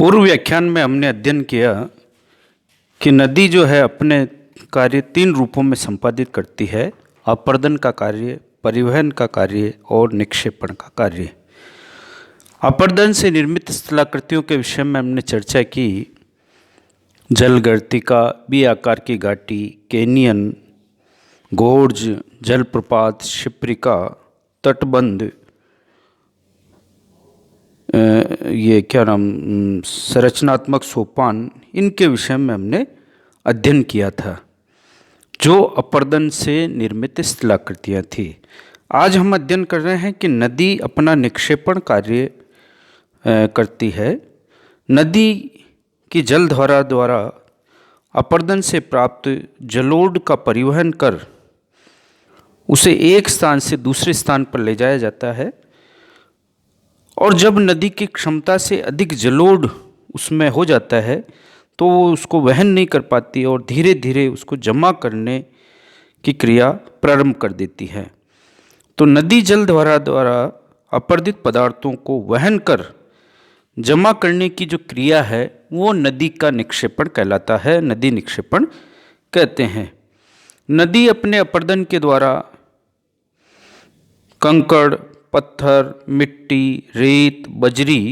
पूर्व व्याख्यान में हमने अध्ययन किया कि नदी जो है अपने कार्य तीन रूपों में संपादित करती है: अपर्दन का कार्य, परिवहन का कार्य और निक्षेपण का कार्य। अपर्दन से निर्मित स्थलाकृतियों के विषय में हमने चर्चा की। जलगर्तिका, बी आकार की घाटी, कैनियन, गोर्ज, जलप्रपात, शिप्रिका, तटबंध, ये क्या नाम संरचनात्मक सोपान, इनके विषय में हमने अध्ययन किया था जो अपर्दन से निर्मित स्थलाकृतियाँ थी। आज हम अध्ययन कर रहे हैं कि नदी अपना निक्षेपण कार्य करती है। नदी की जलधारा द्वारा अपर्दन से प्राप्त जलोढ़ का परिवहन कर उसे एक स्थान से दूसरे स्थान पर ले जाया जाता है, और जब नदी की क्षमता से अधिक जलोढ़ उसमें हो जाता है तो वो उसको वहन नहीं कर पाती और धीरे धीरे उसको जमा करने की क्रिया प्रारंभ कर देती है। तो नदी जलधारा द्वारा अपर्दित पदार्थों को वहन कर जमा करने की जो क्रिया है वो नदी का निक्षेपण कहलाता है, नदी निक्षेपण कहते हैं। नदी अपने अपर्दन के द्वारा कंकड़, पत्थर, मिट्टी, रेत, बजरी,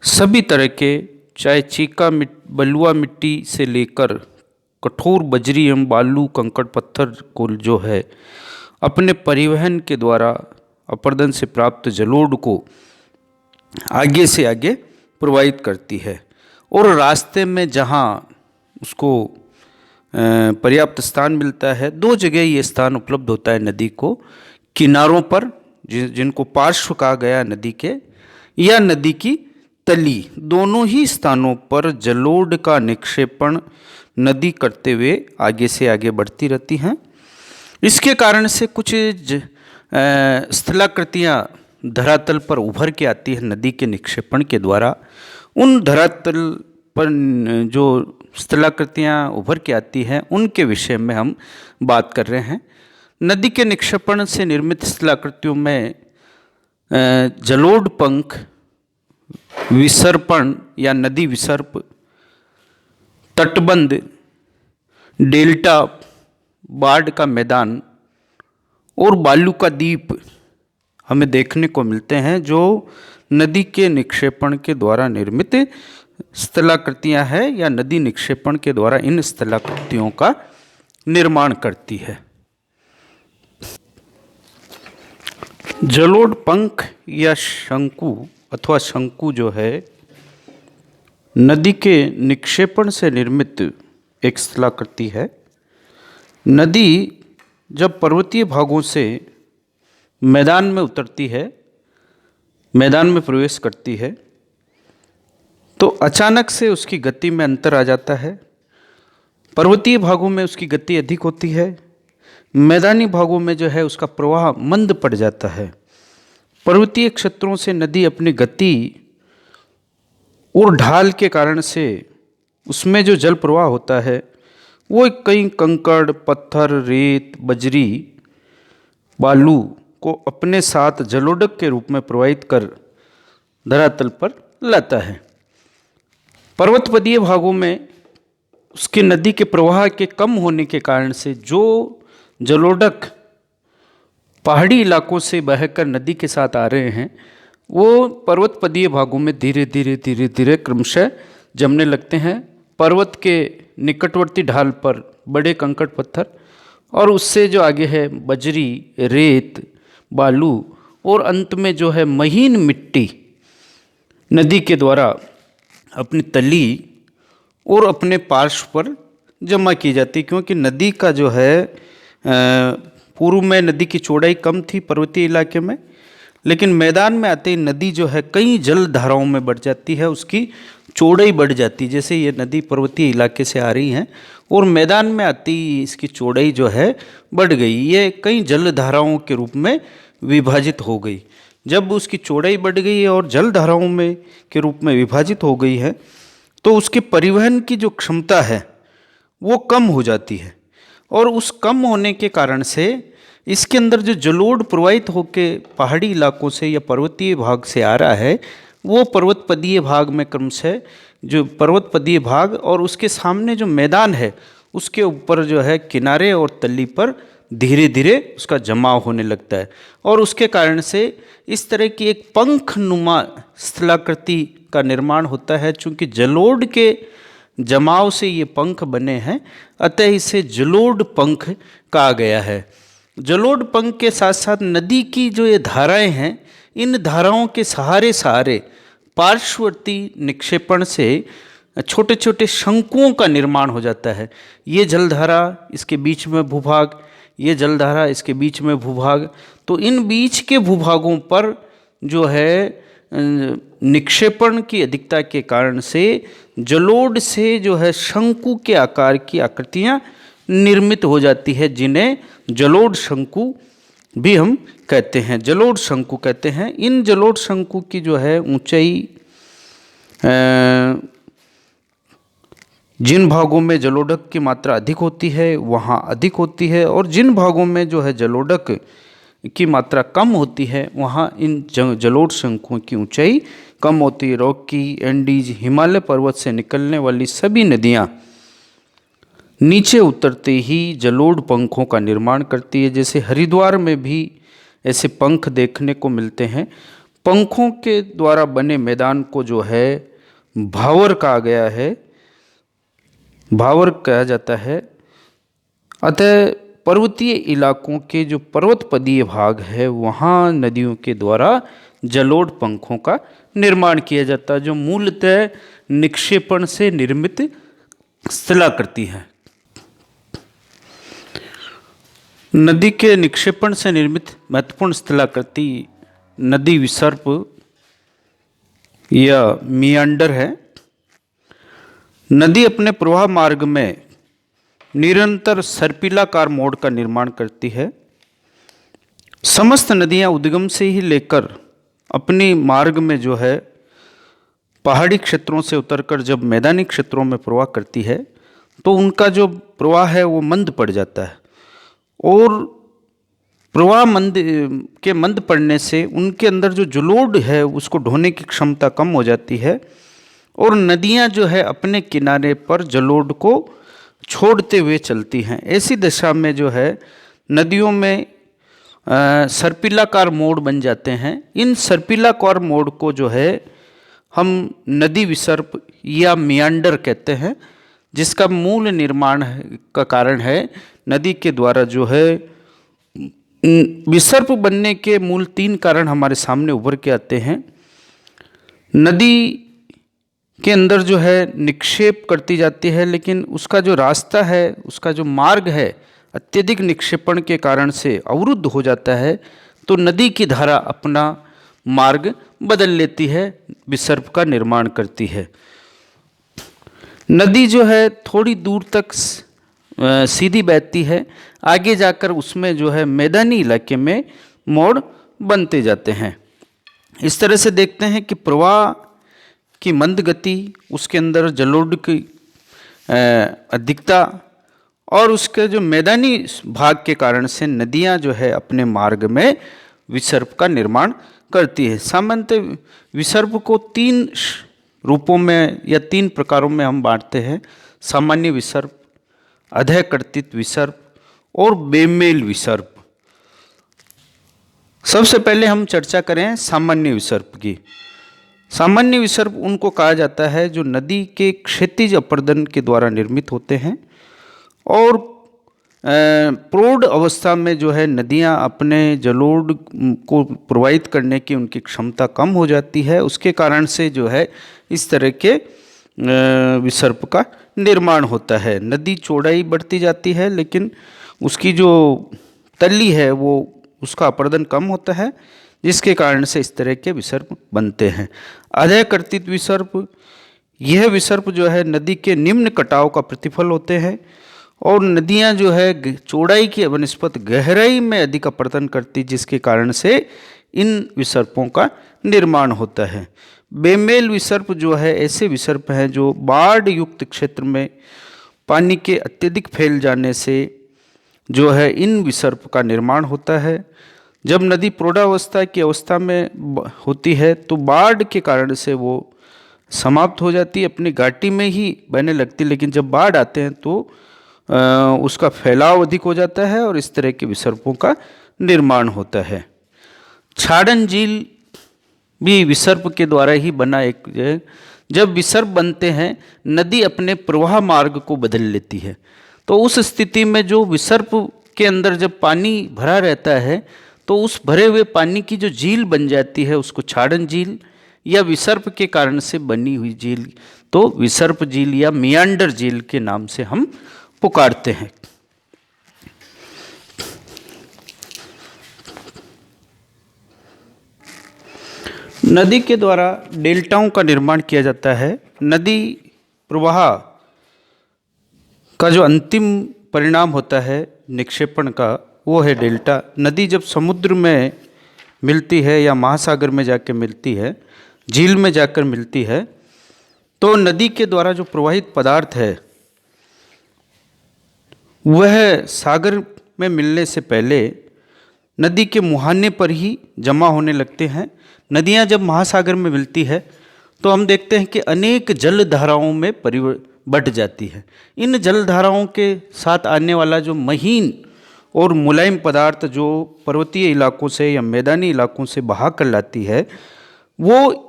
सभी तरह के, चाहे चीका बलुआ मिट्टी से लेकर कठोर बजरी एवं बालू, कंकड़, पत्थर को जो है अपने परिवहन के द्वारा अपर्दन से प्राप्त जलोढ़ को आगे से आगे प्रवाहित करती है। और रास्ते में जहाँ उसको पर्याप्त स्थान मिलता है, दो जगह ये स्थान उपलब्ध होता है नदी को: किनारों पर जिनको पार्श्व कहा गया नदी के, या नदी की तली, दोनों ही स्थानों पर जलोढ़ का निक्षेपण नदी करते हुए आगे से आगे बढ़ती रहती हैं। इसके कारण से कुछ स्थलाकृतियाँ धरातल पर उभर के आती है नदी के निक्षेपण के द्वारा। उन धरातल पर जो स्थलाकृतियाँ उभर के आती हैं उनके विषय में हम बात कर रहे हैं। नदी के निक्षेपण से निर्मित स्थलाकृतियों में जलोढ़ पंख, विसर्पण या नदी विसर्प, तटबंध, डेल्टा, बाढ़ का मैदान और बालू का द्वीप हमें देखने को मिलते हैं, जो नदी के निक्षेपण के द्वारा निर्मित स्थलाकृतियाँ हैं या नदी निक्षेपण के द्वारा इन स्थलाकृतियों का निर्माण करती है। जलोढ़ पंख या शंकु अथवा शंकु जो है नदी के निक्षेपण से निर्मित एक स्थलाकृति है। नदी जब पर्वतीय भागों से मैदान में उतरती है, मैदान में प्रवेश करती है, तो अचानक से उसकी गति में अंतर आ जाता है। पर्वतीय भागों में उसकी गति अधिक होती है, मैदानी भागों में जो है उसका प्रवाह मंद पड़ जाता है। पर्वतीय क्षेत्रों से नदी अपनी गति और ढाल के कारण से उसमें जो जल प्रवाह होता है वो कई कंकड़, पत्थर, रेत, बजरी, बालू को अपने साथ जलोढ़ के रूप में प्रवाहित कर धरातल पर लाता है। पर्वतपदीय भागों में उसके नदी के प्रवाह के कम होने के कारण से जो जलोढ़ पहाड़ी इलाकों से बहकर नदी के साथ आ रहे हैं वो पर्वतपदीय भागों में धीरे धीरे क्रमशः जमने लगते हैं। पर्वत के निकटवर्ती ढाल पर बड़े कंकड़ पत्थर और उससे जो आगे है बजरी, रेत, बालू और अंत में जो है महीन मिट्टी नदी के द्वारा अपनी तली और अपने पार्श्व पर जमा की जाती, क्योंकि नदी का जो है पूर्व में नदी की चौड़ाई कम थी पर्वतीय इलाके में, लेकिन मैदान में आते ही नदी जो है कई जल धाराओं में बढ़ जाती है, उसकी चौड़ाई बढ़ जाती। जैसे ये नदी पर्वतीय इलाके से आ रही है और मैदान में आती इसकी चौड़ाई जो है बढ़ गई, ये कई जल धाराओं के रूप में विभाजित हो गई। जब उसकी चौड़ाई बढ़ गई और जल धाराओं में के रूप में विभाजित हो गई है तो उसके परिवहन की जो क्षमता है वो कम हो जाती है, और उस कम होने के कारण से इसके अंदर जो जलोढ़ प्रवाहित होकर पहाड़ी इलाकों से या पर्वतीय भाग से आ रहा है वो पर्वतपदीय भाग में क्रमशः जो पर्वतपदीय भाग और उसके सामने जो मैदान है उसके ऊपर जो है किनारे और तली पर धीरे धीरे उसका जमाव होने लगता है और उसके कारण से इस तरह की एक पंखनुमा स्थलाकृति का निर्माण होता है। चूँकि जलोढ़ के जमाव से ये पंख बने हैं, अतः इसे जलोढ़ पंख कहा गया है। जलोढ़ पंख के साथ साथ नदी की जो ये धाराएं हैं, इन धाराओं के सहारे सहारे पार्श्ववर्ती निक्षेपण से छोटे छोटे शंकुओं का निर्माण हो जाता है। ये जलधारा, इसके बीच में भूभाग, ये जलधारा, इसके बीच में भूभाग। तो इन बीच के भूभागों पर जो है निक्षेपण की अधिकता के कारण से जलोढ़ से जो है शंकु के आकार की आकृतियाँ निर्मित हो जाती है, जिन्हें जलोढ़ शंकु भी हम कहते हैं, जलोढ़ शंकु कहते हैं। इन जलोढ़ शंकु की जो है ऊंचाई जिन भागों में जलोढ़क की मात्रा अधिक होती है वहाँ अधिक होती है, और जिन भागों में जो है जलोढ़क की मात्रा कम होती है वहाँ इन जलोढ़ शंकुओं की ऊंचाई कम होती है। रॉकी, एंडीज, हिमालय पर्वत से निकलने वाली सभी नदियाँ नीचे उतरते ही जलोढ़ पंखों का निर्माण करती है। जैसे हरिद्वार में भी ऐसे पंख देखने को मिलते हैं। पंखों के द्वारा बने मैदान को जो है भावर कहा गया है, भावर कहा जाता है। अतः पर्वतीय इलाकों के जो पर्वतपदीय भाग है वहाँ नदियों के द्वारा जलोढ़ पंखों का निर्माण किया जाता है, जो मूलतः निक्षेपण से निर्मित स्थलाकृति है। नदी के निक्षेपण से निर्मित महत्वपूर्ण स्थलाकृति नदी विसर्प या मियांडर है। नदी अपने प्रवाह मार्ग में निरंतर सर्पिलाकार मोड़ का निर्माण करती है। समस्त नदियां उद्गम से ही लेकर अपनी मार्ग में जो है पहाड़ी क्षेत्रों से उतरकर जब मैदानी क्षेत्रों में प्रवाह करती है तो उनका जो प्रवाह है वो मंद पड़ जाता है, और प्रवाह मंद पड़ने से उनके अंदर जो जलोढ़ है उसको ढोने की क्षमता कम हो जाती है, और नदियां जो है अपने किनारे पर जलोढ़ को छोड़ते हुए चलती हैं। ऐसी दशा में जो है नदियों में सर्पिलाकार मोड़ बन जाते हैं। इन सर्पिलाकार मोड़ को जो है हम नदी विसर्प या मियांडर कहते हैं, जिसका मूल निर्माण का कारण है नदी के द्वारा जो है विसर्प बनने के मूल 3 कारण हमारे सामने उभर के आते हैं। नदी के अंदर जो है निक्षेप करती जाती है, लेकिन उसका जो रास्ता है, उसका जो मार्ग है अत्यधिक निक्षेपण के कारण से अवरुद्ध हो जाता है, तो नदी की धारा अपना मार्ग बदल लेती है, विसर्प का निर्माण करती है। नदी जो है थोड़ी दूर तक सीधी बहती है, आगे जाकर उसमें जो है मैदानी इलाके में मोड़ बनते जाते हैं। इस तरह से देखते हैं कि प्रवाह की मंद गति, उसके अंदर जलोढ़ की अधिकता और उसके जो मैदानी भाग के कारण से नदियां जो है अपने मार्ग में विसर्प का निर्माण करती है। सामान्यतः विसर्प को 3 रूपों में या 3 प्रकारों में हम बांटते हैं: सामान्य विसर्प, अधःकर्तित विसर्प और बेमेल विसर्प। सबसे पहले हम चर्चा करें सामान्य विसर्प की। सामान्य विसर्प उनको कहा जाता है जो नदी के क्षैतिज अपर्दन के द्वारा निर्मित होते हैं, और प्रौढ़ अवस्था में जो है नदियां अपने जलोढ़ को प्रवाहित करने की उनकी क्षमता कम हो जाती है। उसके कारण से जो है इस तरह के विसर्प का निर्माण होता है। नदी चौड़ाई बढ़ती जाती है, लेकिन उसकी जो तली है वो उसका अपर्दन कम होता है, जिसके कारण से इस तरह के विसर्प बनते हैं। अधःकर्तित विसर्प, यह विसर्प जो है नदी के निम्न कटाव का प्रतिफल होते हैं, और नदियां जो है चौड़ाई की बनस्पत गहराई में अधिक अपर्दन करती, जिसके कारण से इन विसर्पों का निर्माण होता है। बेमेल विसर्प जो है ऐसे विसर्प हैं जो बाढ़ युक्त क्षेत्र में पानी के अत्यधिक फैल जाने से जो है इन विसर्प का निर्माण होता है। जब नदी प्रौढ़ावस्था की अवस्था में होती है तो बाढ़ के कारण से वो समाप्त हो जाती है, अपनी घाटी में ही बहने लगती है। लेकिन जब बाढ़ आते हैं तो उसका फैलाव अधिक हो जाता है और इस तरह के विसर्पों का निर्माण होता है। छाड़न झील भी विसर्प के द्वारा ही बना एक जब विसर्प बनते हैं नदी अपने प्रवाह मार्ग को बदल लेती है। तो उस स्थिति में जो विसर्प के अंदर जब पानी भरा रहता है तो उस भरे हुए पानी की जो झील बन जाती है उसको छाड़न झील या विसर्प के कारण से बनी हुई झील, तो विसर्प झील या मियांडर झील के नाम से हम पुकारते हैं। नदी के द्वारा डेल्टाओं का निर्माण किया जाता है। नदी प्रवाह का जो अंतिम परिणाम होता है निक्षेपण का वो है डेल्टा। नदी जब समुद्र में मिलती है या महासागर में जाकर मिलती है, झील में जाकर मिलती है, तो नदी के द्वारा जो प्रवाहित पदार्थ है वह सागर में मिलने से पहले नदी के मुहाने पर ही जमा होने लगते हैं। नदियां जब महासागर में मिलती है तो हम देखते हैं कि अनेक जल धाराओं में बट जाती है। इन जल धाराओं के साथ आने वाला जो महीन और मुलायम पदार्थ जो पर्वतीय इलाकों से या मैदानी इलाकों से बहा कर लाती है, वो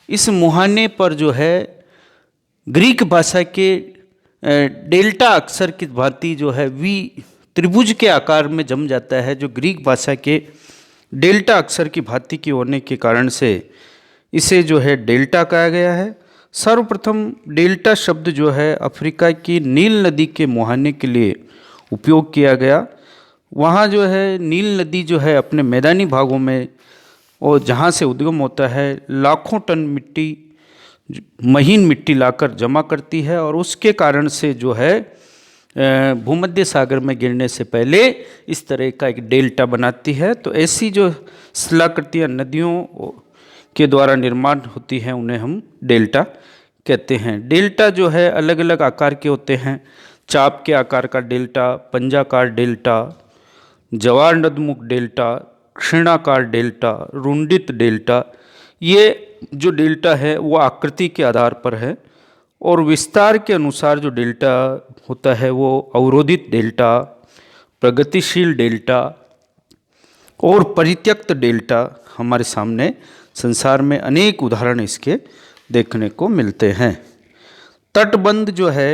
इस मुहाने पर जो है ग्रीक भाषा के डेल्टा अक्षर की भांति जो है वी त्रिभुज के आकार में जम जाता है, जो ग्रीक भाषा के डेल्टा अक्षर की भांति की होने के कारण से इसे जो है डेल्टा कहा गया है। सर्वप्रथम डेल्टा शब्द जो है अफ्रीका की नील नदी के मुहाने के लिए उपयोग किया गया। वहाँ जो है नील नदी जो है अपने मैदानी भागों में और जहाँ से उद्गम होता है लाखों टन मिट्टी, महीन मिट्टी लाकर जमा करती है और उसके कारण से जो है भूमध्य सागर में गिरने से पहले इस तरह का एक डेल्टा बनाती है। तो ऐसी जो शिलाकृतियाँ नदियों के द्वारा निर्माण होती हैं उन्हें हम डेल्टा कहते हैं। डेल्टा जो है अलग अलग आकार के होते हैं। चाप के आकार का डेल्टा, पंजाकार डेल्टा, जवार नदमुख डेल्टा, क्षीणाकार डेल्टा, रुंडित डेल्टा। ये जो डेल्टा है वो आकृति के आधार पर है और विस्तार के अनुसार जो डेल्टा होता है वो अवरोधित डेल्टा, प्रगतिशील डेल्टा और परित्यक्त डेल्टा हमारे सामने संसार में अनेक उदाहरण इसके देखने को मिलते हैं। तटबंध जो है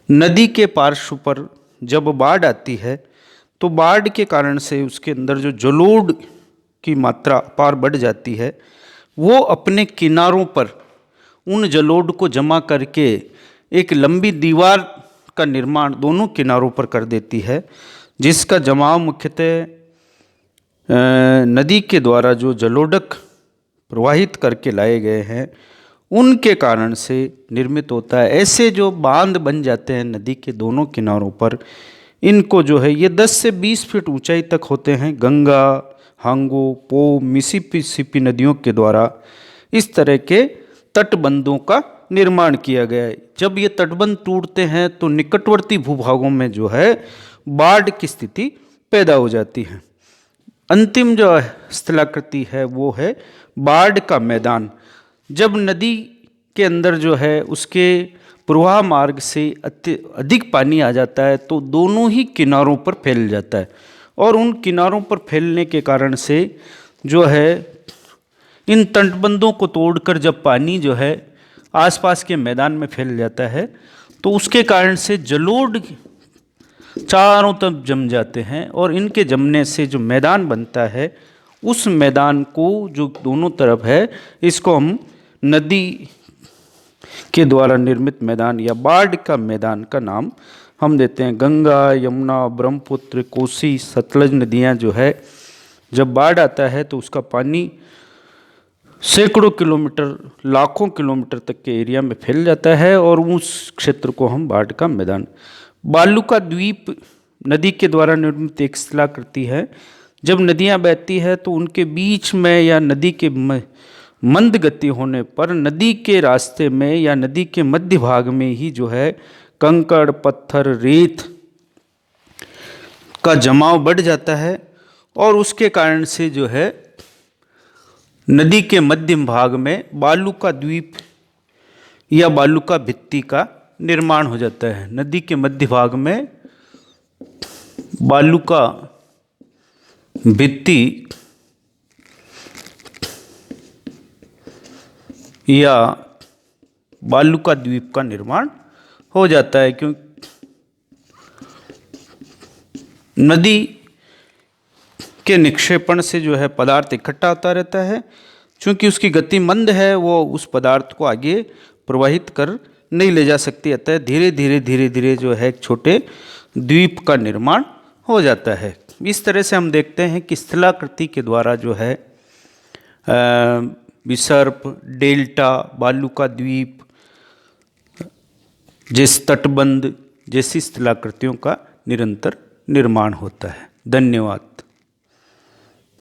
नदी के पार्श्व पर जब बाढ़ आती है तो बाढ़ के कारण से उसके अंदर जो जलोढ़ की मात्रा अपार बढ़ जाती है, वो अपने किनारों पर उन जलोढ़ को जमा करके एक लंबी दीवार का निर्माण दोनों किनारों पर कर देती है, जिसका जमाव मुख्यतः नदी के द्वारा जो जलोढ़क प्रवाहित करके लाए गए हैं उनके कारण से निर्मित होता है। ऐसे जो बांध बन जाते हैं नदी के दोनों किनारों पर, इनको जो है ये 10 से 20 फीट ऊंचाई तक होते हैं। गंगा, हांगो, पो, मिसिसिपी नदियों के द्वारा इस तरह के तटबंधों का निर्माण किया गया है। जब ये तटबंध टूटते हैं तो निकटवर्ती भूभागों में जो है बाढ़ की स्थिति पैदा हो जाती है। अंतिम जो स्थलाकृति है वो है बाढ़ का मैदान। जब नदी के अंदर जो है उसके प्रवाह मार्ग से अधिक पानी आ जाता है तो दोनों ही किनारों पर फैल जाता है और उन किनारों पर फैलने के कारण से जो है इन तटबंधों को तोड़कर जब पानी जो है आसपास के मैदान में फैल जाता है तो उसके कारण से जलोढ़ चारों तरफ जम जाते हैं और इनके जमने से जो मैदान बनता है उस मैदान को जो दोनों तरफ है इसको हम नदी के द्वारा निर्मित मैदान या बाढ़ का मैदान का नाम हम देते हैं। गंगा, यमुना, ब्रह्मपुत्र, कोसी, सतलज नदियाँ जो है जब बाढ़ आता है तो उसका पानी सैकड़ों किलोमीटर, लाखों किलोमीटर तक के एरिया में फैल जाता है और उस क्षेत्र को हम बाढ़ का मैदान। बालू का द्वीप नदी के द्वारा निर्मित एक शिलाकृति है। जब नदियाँ बहती है तो उनके बीच में या नदी के मंद गति होने पर नदी के रास्ते में या नदी के मध्य भाग में ही जो है कंकड़, पत्थर, रेत का जमाव बढ़ जाता है और उसके कारण से जो है नदी के मध्यम भाग में बालू का द्वीप या बालू का भित्ति का निर्माण हो जाता है। नदी के मध्य भाग में बालू का भित्ति या बालू का द्वीप का निर्माण हो जाता है, क्योंकि नदी के निक्षेपण से जो है पदार्थ इकट्ठा होता रहता है। चूंकि उसकी गति मंद है, वो उस पदार्थ को आगे प्रवाहित कर नहीं ले जा सकती, अतः धीरे धीरे धीरे धीरे जो है एक छोटे द्वीप का निर्माण हो जाता है। इस तरह से हम देखते हैं कि स्थलाकृति के द्वारा जो है विसर्प, डेल्टा, बालू का द्वीप जैसे तटबंध जैसी स्थलाकृतियों का निरंतर निर्माण होता है। धन्यवाद।